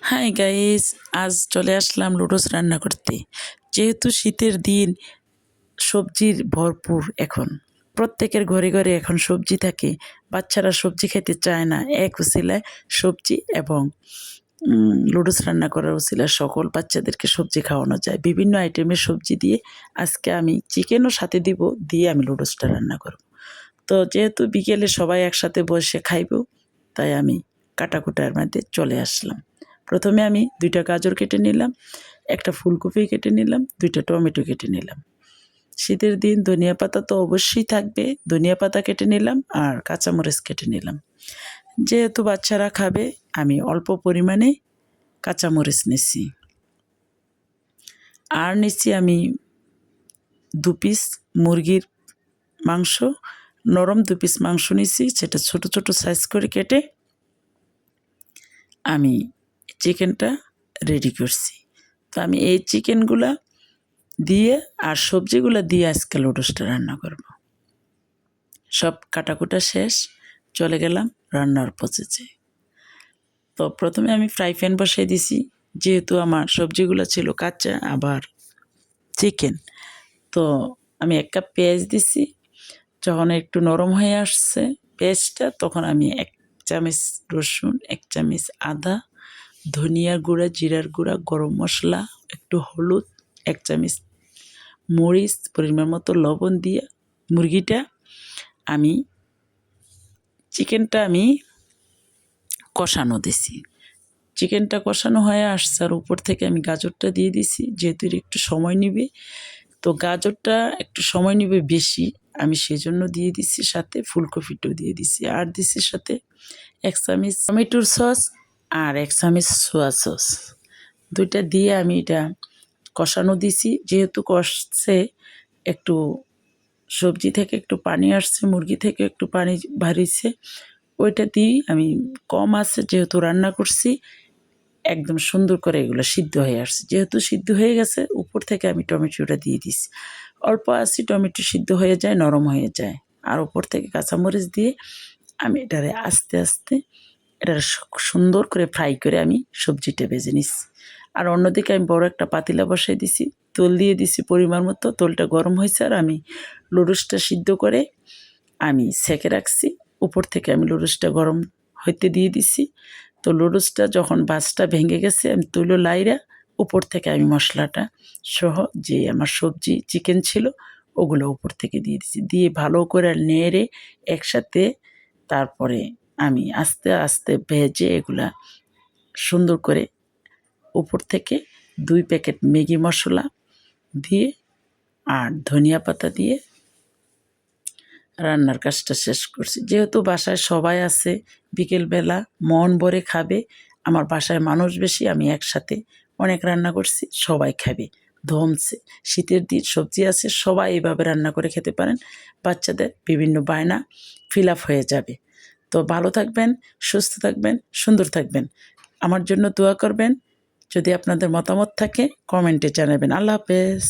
Hi guys, আজ চলে আসলাম লুডোস রান্না করতে। যেহেতু শীতের দিন, সবজির ভরপুর। এখন প্রত্যেকের ঘরে ঘরে এখন সবজি থাকে। বাচ্চারা সবজি খেতে চায় না, এক উসিলায় সবজি এবং লুডোস রান্না করার উসিলায় সকল বাচ্চাদেরকে সবজি খাওয়ানো যায়। বিভিন্ন আইটেমের সবজি দিয়ে আজকে আমি চিকেনও সাথে দিয়ে আমি লুডোসটা রান্না করব। তো যেহেতু বিকেলে সবাই একসাথে বসে খাইব, তাই আমি কাটাকুটার মধ্যে চলে আসলাম। প্রথমে আমি 2টা গাজর কেটে নিলাম, একটা ফুলকপি কেটে নিলাম, 2টা টমেটো কেটে নিলাম। শীতের দিন ধনিয়া পাতা তো অবশ্যই থাকবে, ধনিয়া পাতা কেটে নিলাম আর কাঁচামরিচ কেটে নিলাম। যেহেতু বাচ্চারা খাবে, আমি অল্প পরিমাণে কাঁচামরিচ নিচ্ছি। আর নিচ্ছি আমি 2 পিস মুরগির মাংস, নরম 2 পিস মাংস নিচ্ছি, সেটা ছোট ছোট সাইজ করে কেটে আমি চিকেনটা রেডি করছি। তো আমি এই চিকেনগুলা দিয়ে আর সবজিগুলো দিয়ে আজকে লুডোসটা রান্না করব। সব কাটাকুটা শেষ, চলে গেলাম রান্নার প্রসেসে। তো প্রথমে আমি ফ্রাই প্যান বসাই দিছি, যেহেতু আমার সবজিগুলো ছিল কাঁচা আবার চিকেন। তো আমি 1 কাপ পেঁয়াজ দিছি। যখন একটু নরম হয়ে আসছে পেঁয়াজটা, তখন আমি 1 চামচ রসুন, 1 চামচ আদা, ধনিয়ার গুঁড়া, জিরার গুঁড়া, গরম মশলা, একটু হলুদ, 1 চামচ মরিচ, পরিমাণ মতো লবণ দিয়ে চিকেনটা আমি কষানো দিছি। চিকেনটা কষানো হয়ে আসছে আর উপর থেকে আমি গাজরটা দিয়ে দিছি, যেহেতু একটু সময় নেবে। তো গাজরটা একটু সময় নেবে বেশি, আমি সেজন্য দিয়ে দিছি। সাথে ফুলকপিটাও দিয়ে দিছি, আর দিছি সাথে 1 চামচ টমেটোর সস আর 1 চামচ সোয়া সস। 2টা দিয়ে আমি এটা কষানো দিছি। যেহেতু কষছে, একটু সবজি থেকে একটু পানি আসছে, মুরগি থেকে একটু পানি বাড়িয়েছে, ওইটা দিয়েই আমি কম আছে যেহেতু রান্না করছি, একদম সুন্দর করে এগুলো সিদ্ধ হয়ে আসছে। যেহেতু সিদ্ধ হয়ে গেছে, উপর থেকে আমি টমেটোটা দিয়ে দিছি। অল্প আছে টমেটো সিদ্ধ হয়ে যায়, নরম হয়ে যায়। আর উপর থেকে কাঁচামরিচ দিয়ে আমি এটারে আস্তে আস্তে এটা সুন্দর করে ফ্রাই করে আমি সবজিটা ভেজে নিচ্ছি। আর অন্যদিকে আমি বড় একটা পাতিলা বসাই দিছি, তেল দিয়ে দিছি পরিমাণ মতো। তেলটা গরম হয়েছে আর আমি লুডুসটা সিদ্ধ করে আমি সেঁকে রাখছি। উপর থেকে আমি লুডুসটা গরম হইতে দিয়ে দিছি। তো লুডুসটা যখন বাঁচটা ভেঙে গেছে, আমি তুলো লাইরা উপর থেকে আমি মশলাটা সহ যে আমার সবজি চিকেন ছিল ওগুলো উপর থেকে দিয়ে দিছি। দিয়ে ভালো করে নেড়ে একসাথে তারপরে আমি আস্তে আস্তে ভেজে এগুলা সুন্দর করে উপর থেকে 2 প্যাকেট ম্যাগি মশলা দিয়ে আর ধনিয়া পাতা দিয়ে রান্নার কাজটা শেষ করছি। যেহেতু বাসায় সবাই আছে, বিকেলবেলা মন ভরে খাবে। আমার বাসায় মানুষ বেশি, আমি একসাথে অনেক রান্না করছি, সবাই খাবে ধমছে। শীতের দিন সবজি আছে, সবাই এইভাবে রান্না করে খেতে পারেন। বাচ্চাদের বিভিন্ন বায়না ফিল আপ হয়ে যাবে। তো ভালো থাকবেন, সুস্থ থাকবেন, সুন্দর থাকবেন। আমার জন্য দোয়া করবেন। যদি আপনাদের মতামত থাকে কমেন্টে জানাবেন। আল্লাহ হাফেজ।